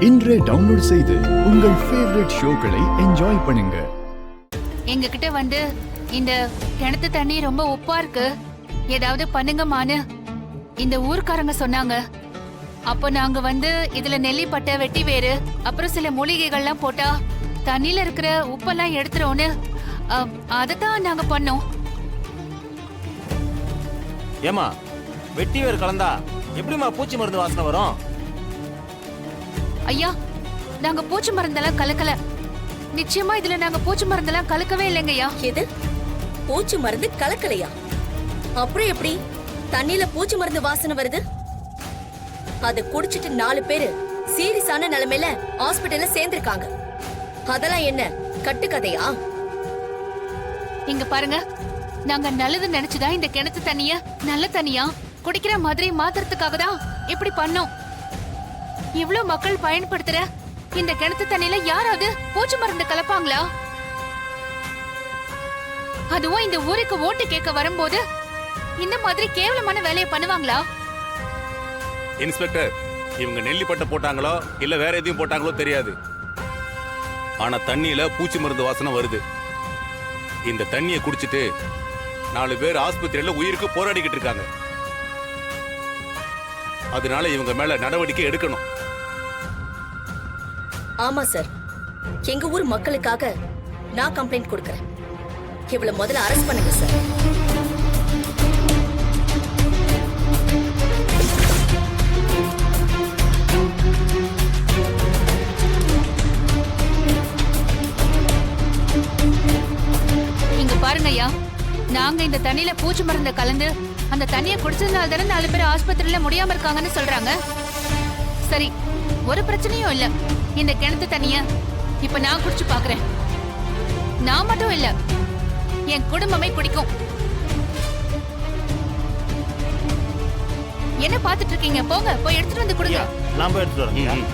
இன்றே டவுன்லோட் செய்து உங்கள் ஃபேவரட் ஷோக்களை என்ஜாய் பண்ணுங்க. எங்க கிட்ட வந்து இந்த கிணத்து தண்ணி ரொம்ப உப்பா இருக்கு, ஏதாவது பண்ணுங்கம்மான்னு இந்த ஊர்க்காரங்க சொன்னாங்க. அப்போ நாங்க வந்து இதுல நெல்லிப்பட்டை, வெட்டி வேறு, அப்புறம் சில மூலிகைகள்லாம் போட்டா தண்ணியில இருக்கிற உப்பெல்லாம் எடுத்துருவோன்னு அதத்தான் நாங்க பண்ணோம். ஏமா வெட்டி வேறு கலந்தா எப்படிமா பூச்சி மருந்து வாசனை வரும்? ஐயா, நாங்க பூச்சி மருந்தெல்லாம் கலக்கல. நிச்சயமா இதுல நாங்க பூச்சி மருந்தெல்லாம் கலக்கவே இல்லைங்கய்யா. எது? பூச்சி மருந்து கலக்கலையா? அப்புறம் எப்படி தண்ணியில பூச்சி மருந்து வாசனை வருது? அத குடிச்சிட்டு 4 பேரு சீரியஸான நிலைமையில ஹாஸ்பிடல்ல சேர்ந்திருக்காங்க. அதெல்லாம் என்ன கட்டுக்கதையா? இங்க பாருங்க, நாங்க நல்லது நினைச்சுதான் இந்த கிணத்து தண்ணிய நல்ல தண்ணியா குடிக்கிற மாதிரி மாத்துறதுக்காக தான் இப்படி பண்ணோம். இவ்ளோ மக்கள் பயன்படுத்துற இந்த கிணத்து தண்ணியில யாராவது பூச்சி மருந்து கலப்பாங்களா? அதுவும் இந்த ஊருக்கு ஓட்டு கேட்க வரும்போது இந்த மாதிரி கேவலமான வேலையை பண்ணுவாங்களா? இன்ஸ்பெக்டர், இவங்க நெல்லிப்பட்டை போட்டாங்களோ இல்ல வேற எதையும் போட்டாங்களோ தெரியாது, ஆனா தண்ணியில பூச்சி மருந்து வாசனை வருது. இந்த தண்ணியை குடிச்சிட்டு 4 பேர் ஆஸ்பத்திரியில உயிருக்கு போராடிக்கிட்டு இருக்காங்க. அதனால இவங்க மேல நடவடிக்கை எடுக்கணும். ஆமா சார், எங்க ஊர் மக்களுக்காக நான் கம்ப்ளைண்ட் கொடுக்கறேன். இவள முதல்ல அரெஸ்ட் பண்ணுங்க சார். இங்க பாருங்க ஐயா, நாங்க இந்த தண்ணியில பூச்சி மருந்த கலந்து அந்த தண்ணியை குடிச்சதுனால தானே 4 பேர் ஆஸ்பத்திரியில முடியாம இருக்காங்கன்னு சொல்றாங்க. சரி, ஒரு பிரச்சனையும் இல்ல. இந்த கிணத்து தண்ணிய இப்ப நான் குடிச்சு பாக்குறேன். நான் மட்டும் இல்ல, என் குடும்பமே குடிக்கும். என்ன பாத்துட்டு இருக்கீங்க? போங்க, போய் எடுத்துட்டு வந்து கொடுங்க. நான் போய் எடுத்துட்டு வரேன்.